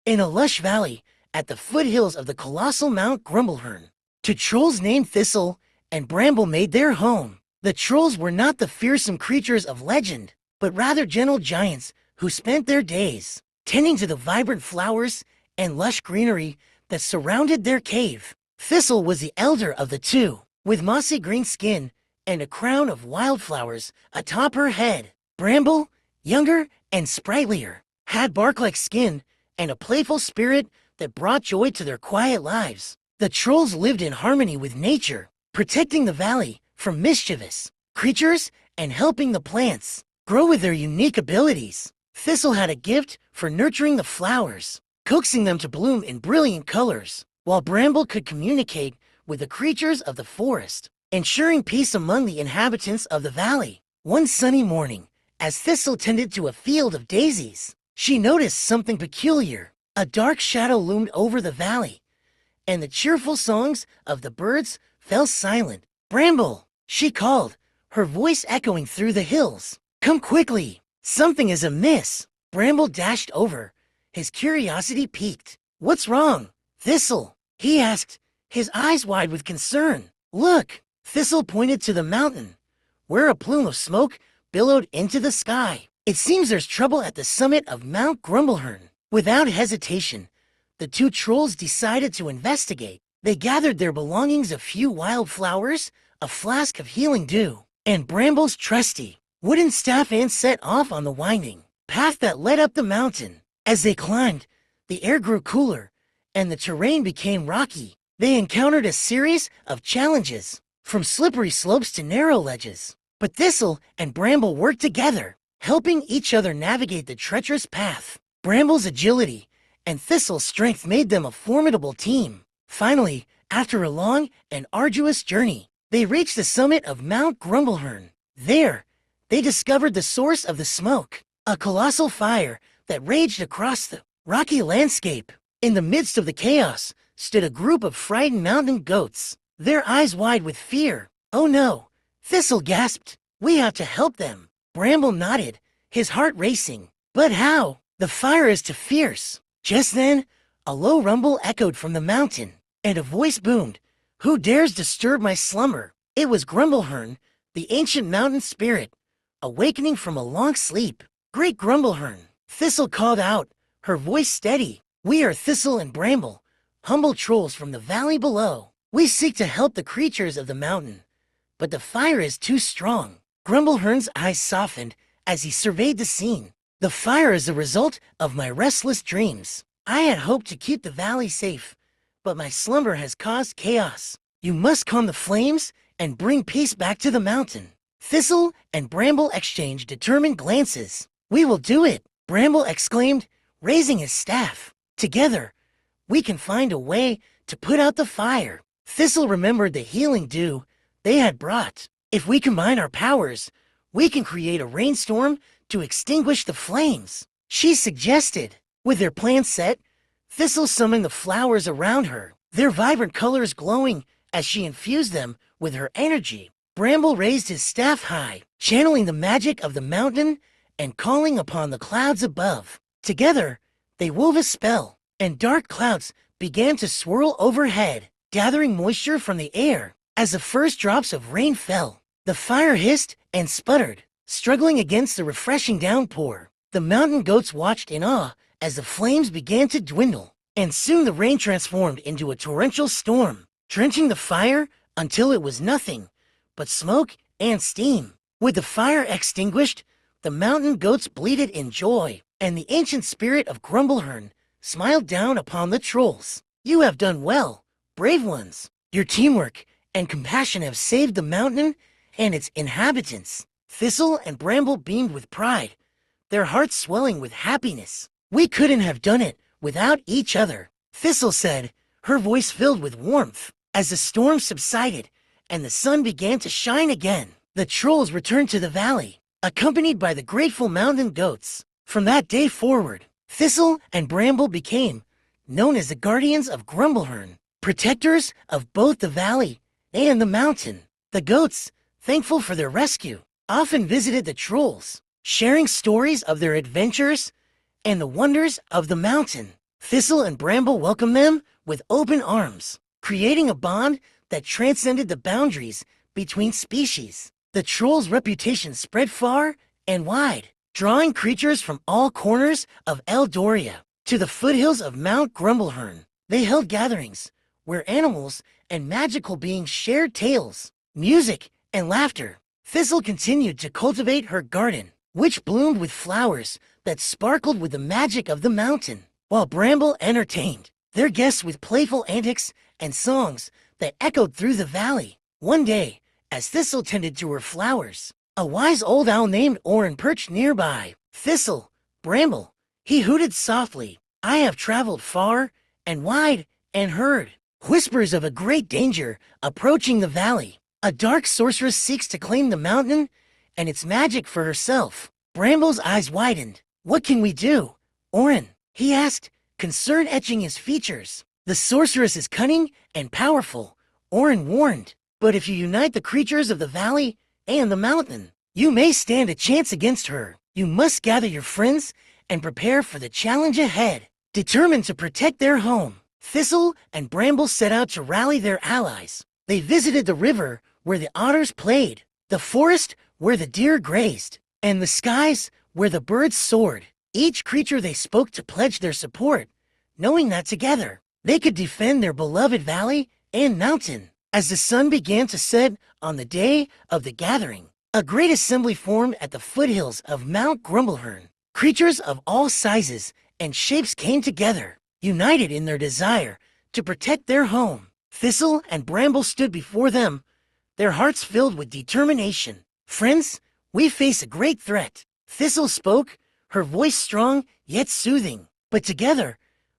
in a lush valley at the foothills of the colossal Mount Grumblehorn. Two trolls named Thistle and Bramble made their home. The trolls were not the fearsome creatures of legend, but rather gentle giants who spent their days tending to the vibrant flowers and lush greenery that surrounded their cave. Thistle was the elder of the two, with mossy green skin and a crown of wildflowers atop her head. Bramble, younger and sprightlier, had bark-like skin and a playful spirit that brought joy to their quiet lives. The trolls lived in harmony with nature, protecting the valley from mischievous creatures and helping the plants grow with their unique abilities. Thistle had a gift for nurturing the flowers, coaxing them to bloom in brilliant colors, while Bramble could communicate with the creatures of the forest, ensuring peace among the inhabitants of the valley. One sunny morning, as Thistle tended to a field of daisies, she noticed something peculiar. A dark shadow loomed over the valley, and the cheerful songs of the birds fell silent. "Bramble," she called, her voice echoing through the hills. "Come quickly, something is amiss." Bramble dashed over, his curiosity piqued. "What's wrong, Thistle?" he asked, his eyes wide with concern. "Look," Thistle pointed to the mountain, where a plume of smoke billowed into the sky. "It seems there's trouble at the summit of Mount Grumblehorn." Without hesitation, the two trolls decided to investigate. They gathered their belongings, a few wildflowers, a flask of healing dew, and Bramble's trusty wooden staff, and set off on the winding path that led up the mountain. As they climbed, the air grew cooler, and the terrain became rocky. They encountered a series of challenges, from slippery slopes to narrow ledges. But Thistle and Bramble worked together, helping each other navigate the treacherous path. Bramble's agility and Thistle's strength made them a formidable team. Finally, after a long and arduous journey, they reached the summit of Mount Grumblehorn. There, they discovered the source of the smoke, a colossal fire that raged across the rocky landscape. In the midst of the chaos stood a group of frightened mountain goats, their eyes wide with fear. "Oh no," Thistle gasped. "We have to help them." Bramble nodded, his heart racing. "But how? The fire is too fierce." Just then, a low rumble echoed from the mountain, and a voice boomed. "Who dares disturb my slumber?" It was Grumblehorn, the ancient mountain spirit, awakening from a long sleep. "Great Grumblehorn," Thistle called out, her voice steady. "We are Thistle and Bramble, humble trolls from the valley below. We seek to help the creatures of the mountain, but the fire is too strong." Grumblehorn's eyes softened as he surveyed the scene. "The fire is the result of my restless dreams. I had hoped to keep the valley safe, but my slumber has caused chaos. You must calm the flames and bring peace back to the mountain." Thistle and Bramble exchanged determined glances. "We will do it," Bramble exclaimed, raising his staff. "Together, we can find a way to put out the fire." Thistle remembered the healing dew they had brought. "If we combine our powers, we can create a rainstorm to extinguish the flames," she suggested. With their plan set, Thistle summoned the flowers around her, their vibrant colors glowing as she infused them with her energy. Bramble raised his staff high, channeling the magic of the mountain and calling upon the clouds above. Together, they wove a spell, and dark clouds began to swirl overhead, gathering moisture from the air. As the first drops of rain fell, the fire hissed and sputtered, struggling against the refreshing downpour. The mountain goats watched in awe as the flames began to dwindle, and soon the rain transformed into a torrential storm, drenching the fire until it was nothing but smoke and steam. With the fire extinguished, the mountain goats bleated in joy, and the ancient spirit of Grumblehorn smiled down upon the trolls. "You have done well, brave ones. Your teamwork and compassion have saved the mountain and its inhabitants." Thistle and Bramble beamed with pride, their hearts swelling with happiness. "We couldn't have done it without each other," Thistle said, her voice filled with warmth. As the storm subsided and the sun began to shine again, the trolls returned to the valley, accompanied by the grateful mountain goats. From that day forward, Thistle and Bramble became known as the guardians of Grumblehorn, protectors of both the valley and the mountain. The goats, thankful for their rescue, often visited the trolls, sharing stories of their adventures and the wonders of the mountain. Thistle and Bramble welcomed them with open arms, creating a bond that transcended the boundaries between species. The troll's reputation spread far and wide, drawing creatures from all corners of Eldoria to the foothills of Mount Grumblehorn. They held gatherings where animals and magical beings shared tales, music, and laughter. Thistle continued to cultivate her garden, which bloomed with flowers that sparkled with the magic of the mountain, while Bramble entertained their guests with playful antics and songs that echoed through the valley. One day, as Thistle tended to her flowers, a wise old owl named Orin perched nearby. "Thistle, Bramble," he hooted softly, "I have traveled far and wide and heard whispers of a great danger approaching the valley. A dark sorceress seeks to claim the mountain and its magic for herself." Bramble's eyes widened. "What can we do, Orin?" he asked, concern etching his features. "The sorceress is cunning and powerful," Orin warned. "But if you unite the creatures of the valley and the mountain, you may stand a chance against her. You must gather your friends and prepare for the challenge ahead." Determined to protect their home, Thistle and Bramble set out to rally their allies. They visited the river where the otters played, the forest where the deer grazed, and the skies where the birds soared. Each creature they spoke to pledge their support, knowing that together they could defend their beloved valley and mountain. As the sun began to set on the day of the gathering, a great assembly formed at the foothills of Mount Grumblehorn. Creatures of all sizes and shapes came together, united in their desire to protect their home. Thistle and Bramble stood before them, their hearts filled with determination. "Friends, we face a great threat," Thistle spoke, her voice strong yet soothing. "But together,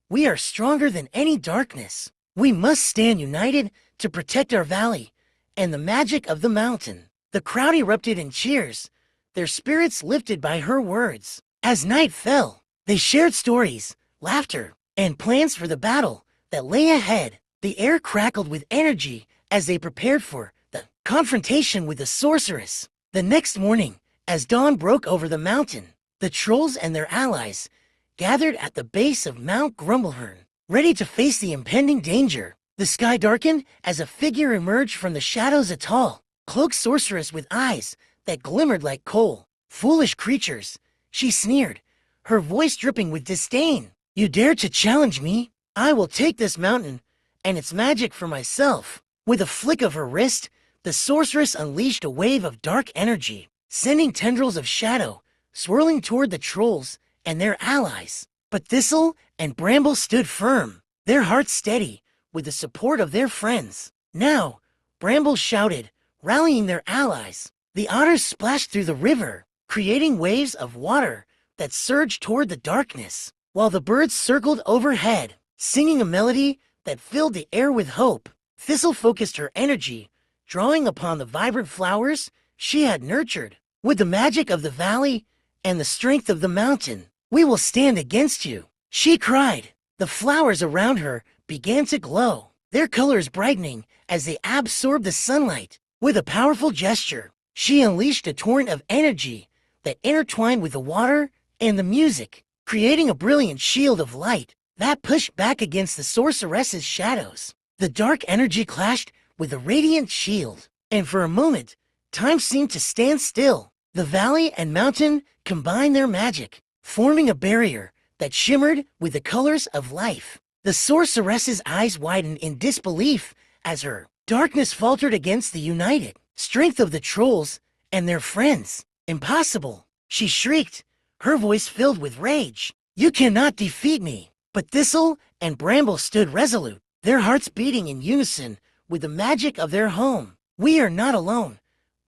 we are stronger than any darkness. We must stand united to protect our valley and the magic of the mountain." The crowd erupted in cheers, their spirits lifted by her words. As night fell, they shared stories, laughter, and plans for the battle that lay ahead. The air crackled with energy as they prepared for the confrontation with the sorceress. The next morning, as dawn broke over the mountain, the trolls and their allies gathered at the base of Mount Grumblehorn, ready to face the impending danger. The sky darkened as a figure emerged from the shadows, a tall, cloaked sorceress with eyes that glimmered like coal. "Foolish creatures," she sneered, her voice dripping with disdain. "You dare to challenge me? I will take this mountain and its magic for myself." With a flick of her wrist, the sorceress unleashed a wave of dark energy, sending tendrils of shadow swirling toward the trolls and their allies. But Thistle and Bramble stood firm, their hearts steady with the support of their friends. "Now," Bramble shouted, rallying their allies. The otters splashed through the river, creating waves of water that surged toward the darkness, while the birds circled overhead, singing a melody that filled the air with hope. Thistle focused her energy, drawing upon the vibrant flowers she had nurtured. "With the magic of the valley and the strength of the mountain, we will stand against you," she cried. The flowers around her began to glow, their colors brightening as they absorbed the sunlight. With a powerful gesture, she unleashed a torrent of energy that intertwined with the water and the music, creating a brilliant shield of light that pushed back against the sorceress's shadows. The dark energy clashed with the radiant shield, and for a moment, time seemed to stand still. The valley and mountain combined their magic, forming a barrier that shimmered with the colors of life. The sorceress's eyes widened in disbelief as her darkness faltered against the united strength of the trolls and their friends. "Impossible!" she shrieked, her voice filled with rage. "You cannot defeat me!" But Thistle and Bramble stood resolute, their hearts beating in unison with the magic of their home. "We are not alone,"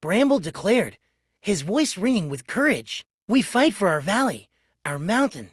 Bramble declared, his voice ringing with courage. "We fight for our valley, our mountain,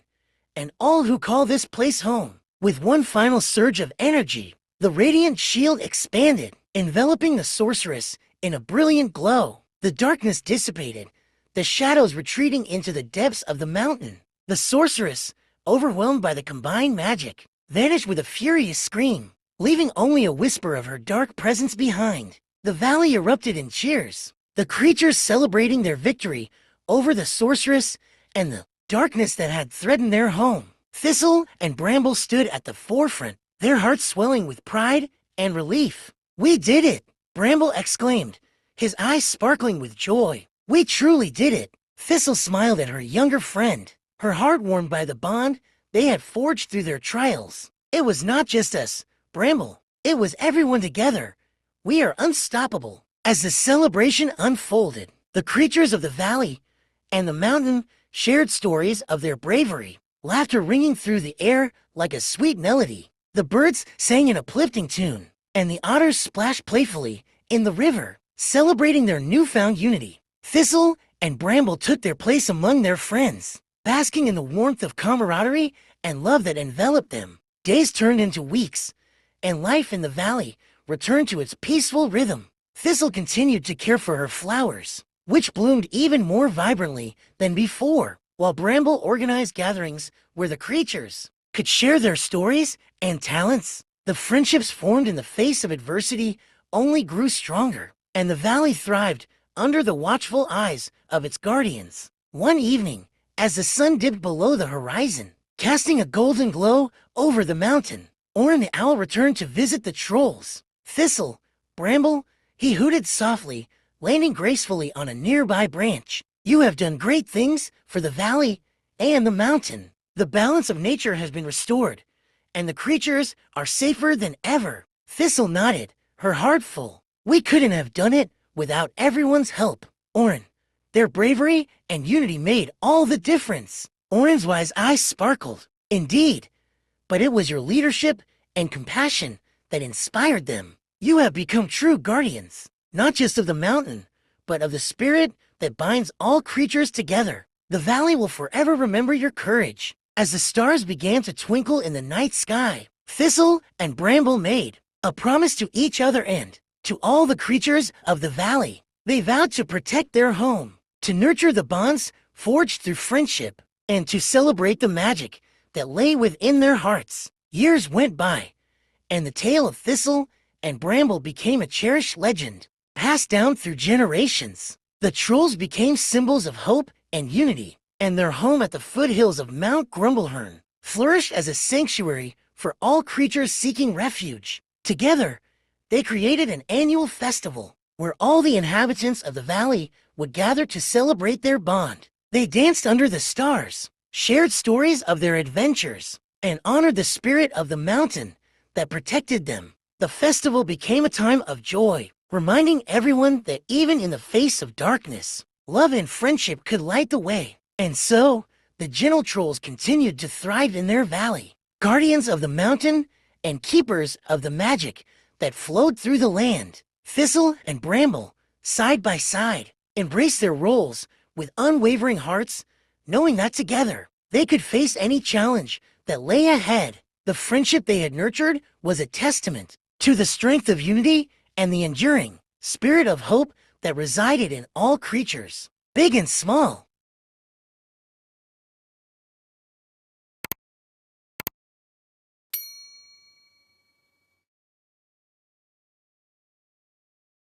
and all who call this place home." With one final surge of energy, the radiant shield expanded, enveloping the sorceress in a brilliant glow. The darkness dissipated, the shadows retreating into the depths of the mountain. The sorceress, overwhelmed by the combined magic, vanished with a furious scream, leaving only a whisper of her dark presence behind. The valley erupted in cheers, the creatures celebrating their victory over the sorceress and the darkness that had threatened their home. Thistle and Bramble stood at the forefront, their hearts swelling with pride and relief. "We did it!" Bramble exclaimed, his eyes sparkling with joy. "We truly did it!" Thistle smiled at her younger friend, her heart warmed by the bond they had forged through their trials. "It was not just us, Bramble. It was everyone together. We are unstoppable." As the celebration unfolded, the creatures of the valley and the mountain shared stories of their bravery, laughter ringing through the air like a sweet melody. The birds sang an uplifting tune, and the otters splashed playfully in the river, celebrating their newfound unity. Thistle and Bramble took their place among their friends, basking in the warmth of camaraderie and love that enveloped them. Days turned into weeks, and life in the valley returned to its peaceful rhythm. Thistle continued to care for her flowers, which bloomed even more vibrantly than before, while Bramble organized gatherings where the creatures could share their stories and talents. The friendships formed in the face of adversity only grew stronger, and the valley thrived under the watchful eyes of its guardians. One evening, as the sun dipped below the horizon, casting a golden glow over the mountain, Orin the owl returned to visit the trolls. "Thistle, Bramble," he hooted softly, landing gracefully on a nearby branch. "You have done great things for the valley and the mountain. The balance of nature has been restored, and the creatures are safer than ever." Thistle nodded, her heart full. "We couldn't have done it without everyone's help, Orin. Their bravery and unity made all the difference." Orin's wise eyes sparkled. "Indeed, but it was your leadership and compassion that inspired them. You have become true guardians, not just of the mountain, but of the spirit that binds all creatures together. The valley will forever remember your courage." As the stars began to twinkle in the night sky, Thistle and Bramble made a promise to each other and to all the creatures of the valley. They vowed to protect their home, to nurture the bonds forged through friendship, and to celebrate the magic that lay within their hearts. Years went by, and the tale of Thistle and Bramble became a cherished legend, passed down through generations. The trolls became symbols of hope and unity, and their home at the foothills of Mount Grumblehorn flourished as a sanctuary for all creatures seeking refuge. Together, they created an annual festival where all the inhabitants of the valley would gather to celebrate their bond. They danced under the stars, shared stories of their adventures, and honored the spirit of the mountain that protected them. The festival became a time of joy, reminding everyone that even in the face of darkness, love and friendship could light the way. And so, the gentle trolls continued to thrive in their valley, guardians of the mountain and keepers of the magic that flowed through the land. Thistle and Bramble, side by side, embraced their roles with unwavering hearts, knowing that together they could face any challenge that lay ahead. The friendship they had nurtured was a testament to the strength of unity and the enduring spirit of hope that resided in all creatures, big and small.